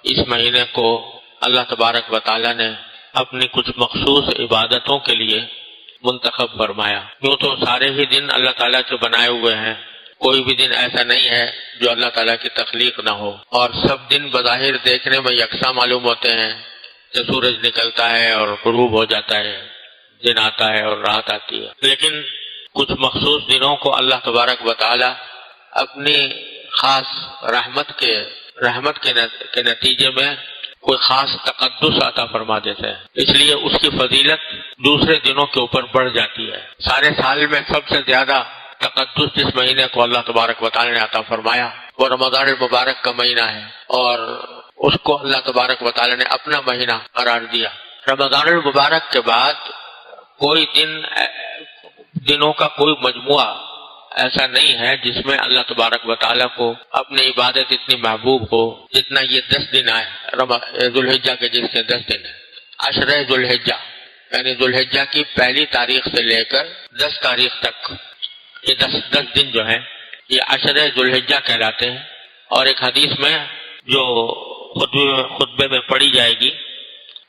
اس مہینے کو اللہ تبارک و تعالی نے اپنی کچھ مخصوص عبادتوں کے لیے منتخب فرمایا۔ یوں تو سارے ہی دن اللہ تعالیٰ کے بنائے ہوئے ہیں، کوئی بھی دن ایسا نہیں ہے جو اللہ تعالیٰ کی تخلیق نہ ہو، اور سب دن بظاہر دیکھنے میں یکساں معلوم ہوتے ہیں کہ سورج نکلتا ہے اور غروب ہو جاتا ہے، دن آتا ہے اور رات آتی ہے، لیکن کچھ مخصوص دنوں کو اللہ تبارک و تعالیٰ اپنی خاص رحمت کے نتیجے میں کوئی خاص تقدس عطا فرما دیتے ہیں، اس لیے اس کی فضیلت دوسرے دنوں کے اوپر بڑھ جاتی ہے۔ سارے سال میں سب سے زیادہ تقدس جس مہینے کو اللہ تبارک و تعالی نے عطا فرمایا وہ رمضان المبارک کا مہینہ ہے، اور اس کو اللہ تبارک و تعالی نے اپنا مہینہ قرار دیا۔ رمضان المبارک کے بعد کوئی دنوں کا کوئی مجموعہ ایسا نہیں ہے جس میں اللہ تبارک و تعالیٰ کو اپنی عبادت اتنی محبوب ہو جتنا یہ 10 دن آئے ذوالحجہ کے، جس کے 10 دن ہیں، عشرہ ذوالحجہ، یعنی ذوالحجہ کی پہلی تاریخ سے لے کر 10 تاریخ تک یہ 10 دن جو ہیں یہ عشرہ ذوالحجہ کہلاتے ہیں۔ اور ایک حدیث میں جو خطبے میں پڑھی جائے گی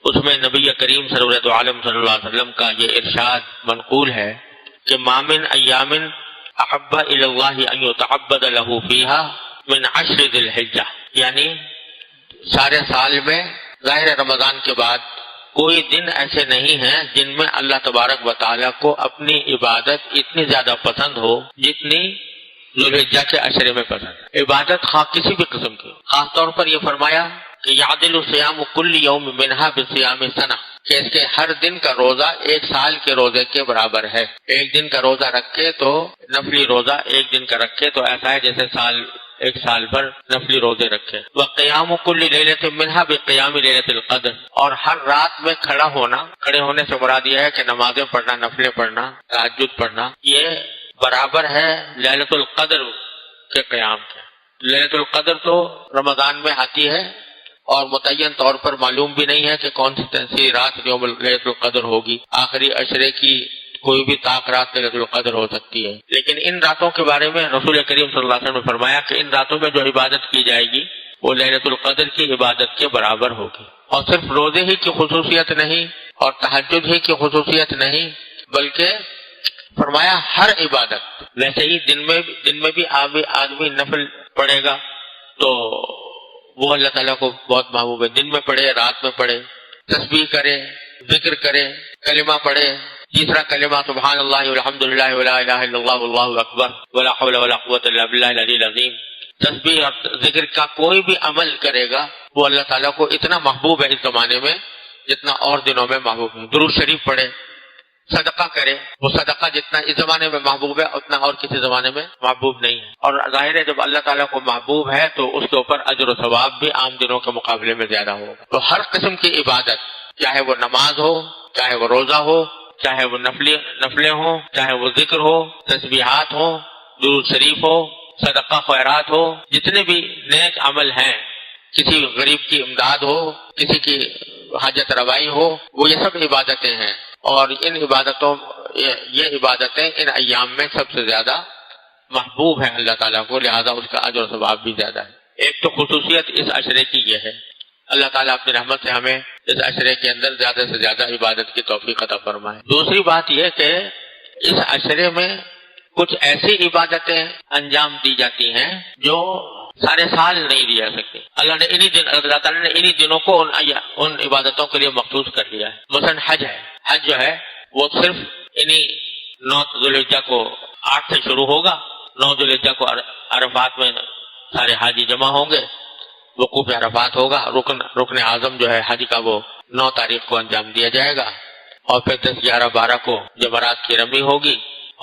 اس میں نبی کریم سرورت عالم صلی اللہ علیہ وسلم کا یہ ارشاد منقول ہے کہ ما من ایام احب الی اللہ ان یتعبد له فیها من 10 ذی الحجہ، یعنی سارے سال میں ظاہر رمضان کے بعد کوئی دن ایسے نہیں ہیں جن میں اللہ تبارک و تعالیٰ کو اپنی عبادت اتنی زیادہ پسند ہو جتنی ذوالحجہ کے عشرے میں پسند ہے۔ عبادت خواہ کسی بھی قسم کی، خاص طور پر یہ فرمایا کہ یعدل صیام کل یوم منہا بصیام سنہ، کہ اس کے ہر دن کا روزہ ایک سال کے روزے کے برابر ہے۔ ایک دن کا روزہ رکھے تو نفلی روزہ ایک دن کا رکھے تو ایسا ہے جیسے ایک سال بھر نفلی روزے رکھے۔ وقیام کل لیلۃ منہا بقیام لیلۃ القدر، اور ہر رات میں کھڑے ہونے سے مراد یہ ہے کہ نمازیں پڑھنا، نفلیں پڑھنا، تہجد پڑھنا، یہ برابر ہے لیلۃ القدر کے قیام کے۔ لیلۃ القدر تو رمضان میں آتی ہے اور متعین طور پر معلوم بھی نہیں ہے کہ کون سی رات یوم لیلۃ القدر ہوگی، آخری عشرے کی کوئی بھی طاق رات لیلۃ القدر ہو سکتی ہے، لیکن ان راتوں کے بارے میں رسول کریم صلی اللہ علیہ وسلم نے فرمایا کہ ان راتوں میں جو عبادت کی جائے گی وہ لیلۃ القدر کی عبادت کے برابر ہوگی۔ اور صرف روزے ہی کی خصوصیت نہیں اور تہجد ہی کی خصوصیت نہیں، بلکہ فرمایا ہر عبادت، ویسے ہی دن میں بھی آدمی نفل پڑھے گا تو وہ اللہ تعالیٰ کو بہت محبوب ہے، دن میں پڑھے، رات میں پڑھے، تسبیح کرے، ذکر کرے، کلمہ پڑھے، تیسرا کلمہ سبحان اللہ والحمد للہ ولا الہ الا اللہ واللہ اکبر ولا حول ولا قوۃ الا باللہ العلی العظیم۔ تسبیح اور ذکر کا کوئی بھی عمل کرے گا وہ اللہ تعالیٰ کو اتنا محبوب ہے اس زمانے میں جتنا اور دنوں میں محبوب ہے۔ درود شریف پڑھے، صدقہ کرے، وہ صدقہ جتنا اس زمانے میں محبوب ہے اتنا اور کسی زمانے میں محبوب نہیں ہے، اور ظاہر ہے جب اللہ تعالیٰ کو محبوب ہے تو اس کے اوپر اجر و ثواب بھی عام دنوں کے مقابلے میں زیادہ ہوگا۔ تو ہر قسم کی عبادت، چاہے وہ نماز ہو، چاہے وہ روزہ ہو، چاہے وہ نفلیں ہوں، چاہے وہ ذکر ہو، تسبیحات ہو، درود شریف ہو، صدقہ خیرات ہو، جتنے بھی نیک عمل ہیں، کسی غریب کی امداد ہو، کسی کی حاجت روائی ہو، وہ یہ سب عبادتیں ہیں، اور یہ عبادتیں ان ایام میں سب سے زیادہ محبوب ہیں اللہ تعالیٰ کو، لہذا اس کا اجر و ثواب بھی زیادہ ہے۔ ایک تو خصوصیت اس عشرے کی یہ ہے، اللہ تعالیٰ اپنی رحمت سے ہمیں اس عشرے کے اندر زیادہ سے زیادہ عبادت کی توفیق عطا فرمائے۔ دوسری بات یہ کہ اس عشرے میں کچھ ایسی عبادتیں انجام دی جاتی ہیں جو سارے سال نہیں دی جا سکتی۔ اللہ تعالیٰ نے انہی دنوں کو ان عبادتوں کے لیے مخصوص کر لیا ہے۔ مثلا حج جو ہے وہ صرف انہی 9 ذوالحجہ کو 8 سے شروع ہوگا، 9 ذوالحجہ کو عرفات میں سارے حاجی جمع ہوں گے، وقوف عرفات ہوگا، رکن اعظم جو ہے حج کا وہ 9 تاریخ کو انجام دیا جائے گا، اور پھر 10، 11، 12 کو جمرات کی رمی ہوگی،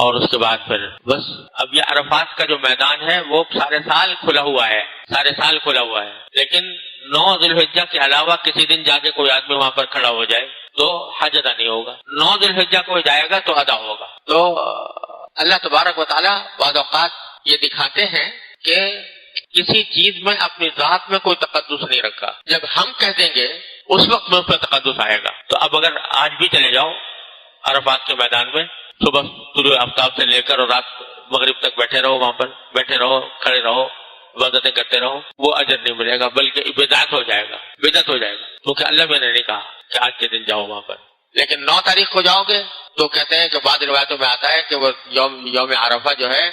اور اس کے بعد پھر بس اب یہ عرفات کا جو میدان ہے وہ سارے سال کھلا ہوا ہے، لیکن 9 ذوالحجہ کے علاوہ کسی دن جا کے کوئی آدمی وہاں پر کھڑا ہو جائے تو حج ادا نہیں ہوگا، 9 ذوالحجہ کو جائے گا تو ادا ہوگا۔ تو اللہ تبارک و تعالیٰ بعض اوقات یہ دکھاتے ہیں کہ کسی چیز میں اپنی ذات میں کوئی تقدس نہیں رکھا، جب ہم کہہ دیں گے اس وقت میں اس پہ تقدس آئے گا۔ تو اب اگر آج بھی چلے جاؤ عرفات کے میدان میں، صبح طلوع آفتاب سے لے کر اور رات مغرب تک بیٹھے رہو، وہاں پر بیٹھے رہو، کھڑے رہو، عبادتیں کرتے رہو، وہ اجر نہیں ملے گا، بلکہ بدعت ہو جائے گا، بدعت ہو جائے گا، کیونکہ اللہ میں نے نہیں کہا کہ آج کے دن جاؤ وہاں پر۔ لیکن 9 تاریخ کو جاؤ گے تو کہتے ہیں کہ بعض روایتوں میں آتا ہے کہ وہ یوم عرفہ جو ہے،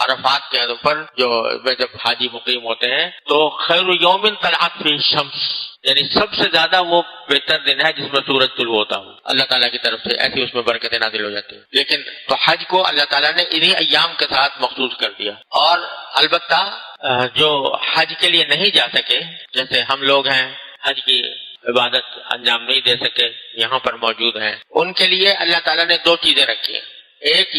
عرفات کے اوپر جو جب حاجی مقیم ہوتے ہیں تو خیر یوم طلعت فیہ الشمس، یعنی سب سے زیادہ وہ بہتر دن ہے جس میں سورج طلوع ہوتا ہو اللہ تعالیٰ کی طرف سے، ایسی اس میں برکتیں نازل ہو جاتی ہیں۔ لیکن تو حج کو اللہ تعالیٰ نے انہی ایام کے ساتھ مخصوص کر دیا۔ اور البتہ جو حج کے لیے نہیں جا سکے، جیسے ہم لوگ ہیں حج کی عبادت انجام نہیں دے سکے، یہاں پر موجود ہیں، ان کے لیے اللہ تعالیٰ نے 2 چیزیں رکھی ہیں۔ ایک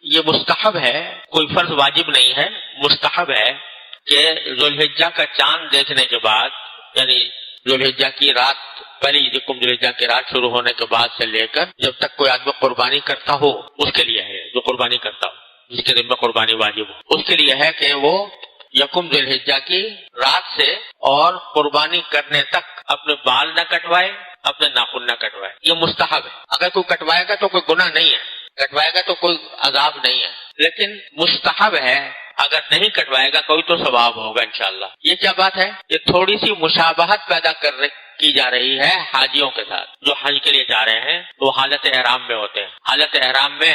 یہ مستحب ہے، کوئی فرض واجب نہیں ہے، مستحب ہے کہ ذوالحجہ کا چاند دیکھنے کے بعد، یعنی ذوالحجہ کی رات، پہلی ذوالحجہ کی رات شروع ہونے کے بعد سے لے کر جب تک کوئی آدمی قربانی کرتا ہو، اس کے لیے ہے، جو قربانی کرتا ہو، جس کے ذمہ قربانی واجب ہو، اس کے لیے ہے کہ وہ ذوالحجہ کی رات سے اور قربانی کرنے تک اپنے بال نہ کٹوائے، اپنے ناخن نہ کٹوائے، یہ مستحب ہے۔ اگر کوئی کٹوائے گا تو کوئی گناہ نہیں ہے، کٹوائے گا تو کوئی عذاب نہیں ہے، لیکن مستحب ہے، اگر نہیں کٹوائے گا کوئی تو ثواب ہوگا انشاءاللہ۔ یہ کیا بات ہے؟ یہ تھوڑی سی مشابہت پیدا کی جا رہی ہے حاجیوں کے ساتھ، جو حج کے لیے جا رہے ہیں وہ حالت احرام میں ہوتے ہیں، حالت احرام میں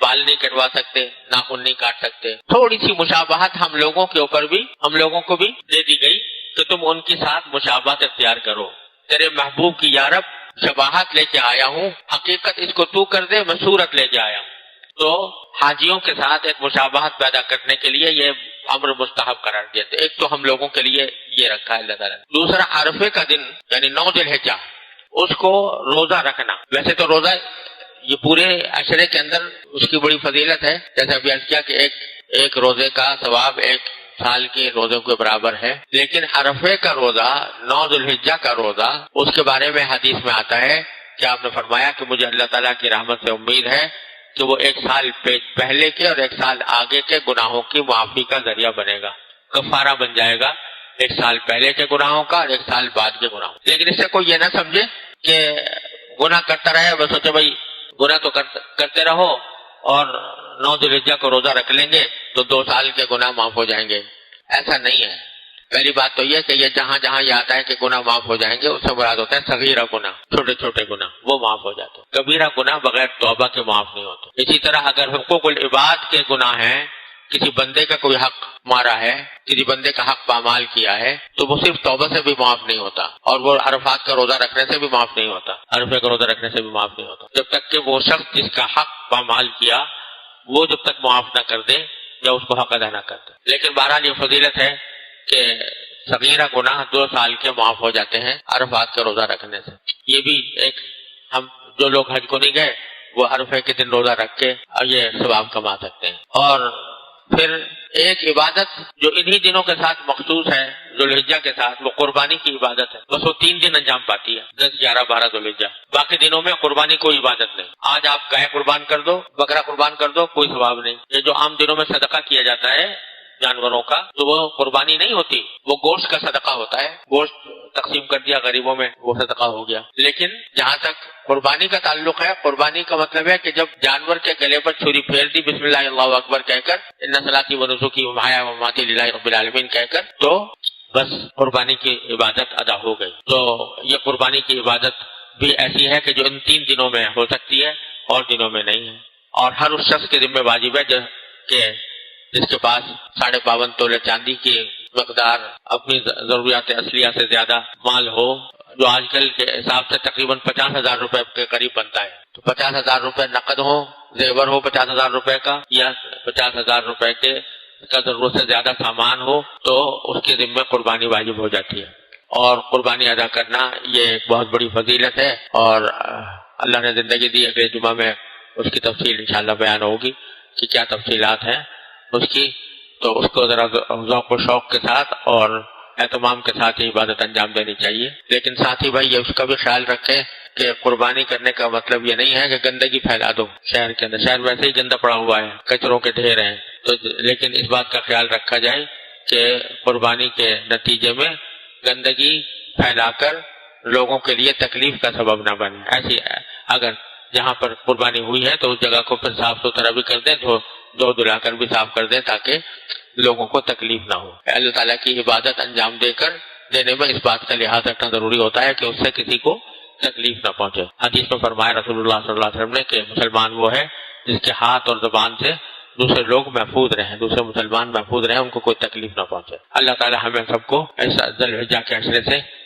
بال نہیں کٹوا سکتے، ناخن نہیں کاٹ سکتے، تھوڑی سی مشابہت ہم لوگوں کو بھی دے دی گئی کہ تم ان کے ساتھ مشابہت اختیار کرو۔ تیرے محبوب کی یا رب شباہت لے کے آیا ہوں، حقیقت اس کو تو کر دے، میں صورت لے کے آیا ہوں۔ تو حاجیوں کے ساتھ ایک مشابہت پیدا کرنے کے لیے یہ امر مستحب قرار دیا تھا۔ ایک تو ہم لوگوں کے لیے یہ رکھا ہے اللہ تعالیٰ نے۔ دوسرا عرفے کا دن یعنی 9 ذوالحجہ، اس کو روزہ رکھنا، ویسے تو روزہ یہ پورے عشرے کے اندر اس کی بڑی فضیلت ہے، جیسے ابھی عرض کیا کہ ایک روزے کا ثواب 1 سال کے روزوں کے برابر ہے، لیکن عرفے کا روزہ، 9 ذوالحجہ کا روزہ، اس کے بارے میں حدیث میں آتا ہے کہ آپ نے فرمایا کہ مجھے اللہ تعالیٰ کی رحمت سے امید ہے کہ وہ 1 سال پہلے کے اور 1 سال آگے کے گناہوں کی معافی کا ذریعہ بنے گا، کفارہ بن جائے گا 1 سال پہلے کے گناہوں کا اور 1 سال بعد کے گناہوں۔ لیکن اس سے کوئی یہ نہ سمجھے کہ گناہ کرتا رہے، بس سوچے بھائی گناہ تو کرتے رہو اور 9 ذوالحجہ کو روزہ رکھ لیں گے تو 2 سال کے گناہ معاف ہو جائیں گے، ایسا نہیں ہے۔ پہلی بات تو یہ کہ یہ جہاں جہاں یہ آتا ہے کہ گناہ معاف ہو جائیں گے، اس سے مراد ہوتا ہے صغیرہ گناہ، چھوٹے چھوٹے گناہ، وہ معاف ہو جاتے ہیں، کبیرہ گناہ بغیر توبہ کے معاف نہیں ہوتے۔ اسی طرح اگر حقوق العباد کے گناہ ہیں، کسی بندے کا کوئی حق مارا ہے، کسی بندے کا حق پامال کیا ہے، تو وہ صرف توبہ سے بھی معاف نہیں ہوتا، اور وہ عرفات کا روزہ رکھنے سے بھی معاف نہیں ہوتا، عرفے کا روزہ رکھنے سے بھی معاف نہیں ہوتا، جب تک کہ وہ شخص جس کا حق پامال کیا وہ جب تک معاف نہ کر دے یا اس کو حق ادا نہ کر دے۔ لیکن بہرحال یہ فضیلت ہے کہ صغیرہ گناہ 2 سال کے معاف ہو جاتے ہیں عرفات کا روزہ رکھنے سے۔ یہ بھی ایک، ہم جو لوگ حج کو نہیں گئے وہ عرفے کے دن روزہ رکھ کے یہ ثواب کما سکتے ہیں۔ اور پھر ایک عبادت جو انہی دنوں کے ساتھ مخصوص ہے ذوالحجہ کے ساتھ، وہ قربانی کی عبادت ہے، بس وہ 3 دن انجام پاتی ہے، 10، 11، 12 ذوالحجہ، باقی دنوں میں قربانی کوئی عبادت نہیں۔ آج آپ گائے قربان کر دو، بکرا قربان کر دو، کوئی ثواب نہیں۔ یہ جو عام دنوں میں صدقہ کیا جاتا ہے جانوروں کا، تو وہ قربانی نہیں ہوتی، وہ گوشت کا صدقہ ہوتا ہے، گوشت تقسیم کر دیا غریبوں میں، وہ صدقہ ہو گیا۔ لیکن جہاں تک قربانی کا تعلق ہے، قربانی کا مطلب ہے کہ جب جانور کے گلے پر چھری پھیر دی بسم اللہ اللہ اکبر کہہ کر، ان صلاتی و نسکی و محیا و مماتی للہ رب العالمین کہہ کر، تو بس قربانی کی عبادت ادا ہو گئی۔ تو یہ قربانی کی عبادت بھی ایسی ہے کہ جو ان 3 دنوں میں ہو سکتی ہے اور دنوں میں نہیں ہے، اور ہر اس شخص کے ذمہ واجب ہے کہ جس کے پاس 52.5 تولے چاندی کی مقدار اپنی ضروریات اصلیہ سے زیادہ مال ہو، جو آج کل کے حساب سے تقریباً 50,000 روپے کے قریب بنتا ہے، تو 50,000 روپے نقد ہو، زیور ہو 50,000 روپے کا، یا 50,000 روپے کا ضرورت سے زیادہ سامان ہو، تو اس کے ذمہ قربانی واجب ہو جاتی ہے۔ اور قربانی ادا کرنا یہ ایک بہت بڑی فضیلت ہے، اور اللہ نے زندگی دی، اگلے جمعہ میں اس کی تفصیل انشاءاللہ بیان ہوگی کہ کیا تفصیلات ہیں اس کی، تو اس کو ذرا ذوق و شوق کے ساتھ اور اہتمام کے ساتھ ہی عبادت انجام دینی چاہیے۔ لیکن ساتھ ہی بھائی یہ اس کا بھی خیال رکھیں کہ قربانی کرنے کا مطلب یہ نہیں ہے کہ گندگی پھیلا دو شہر کے اندر، شہر ویسے ہی گندا پڑا ہوا ہے، کچروں کے ڈھیر ہیں، تو لیکن اس بات کا خیال رکھا جائے کہ قربانی کے نتیجے میں گندگی پھیلا کر لوگوں کے لیے تکلیف کا سبب نہ بنے۔ ایسی اگر جہاں پر قربانی ہوئی ہے تو اس جگہ کو پھر صاف ستھرا بھی کر دیں، دھو دھلا کر بھی صاف کر دیں، تاکہ لوگوں کو تکلیف نہ ہو۔ اللہ تعالیٰ کی عبادت انجام دینے میں اس بات کا لحاظ رکھنا ضروری ہوتا ہے کہ اس سے کسی کو تکلیف نہ پہنچے۔ حدیث میں فرمایا رسول اللہ صلی اللہ علیہ وسلم نے کہ مسلمان وہ ہے جس کے ہاتھ اور زبان سے دوسرے لوگ محفوظ رہیں، دوسرے مسلمان محفوظ رہیں، ان کو کوئی تکلیف نہ پہنچے۔ اللہ تعالیٰ ہمیں سب کو اس ذی الحجہ کے عشرے سے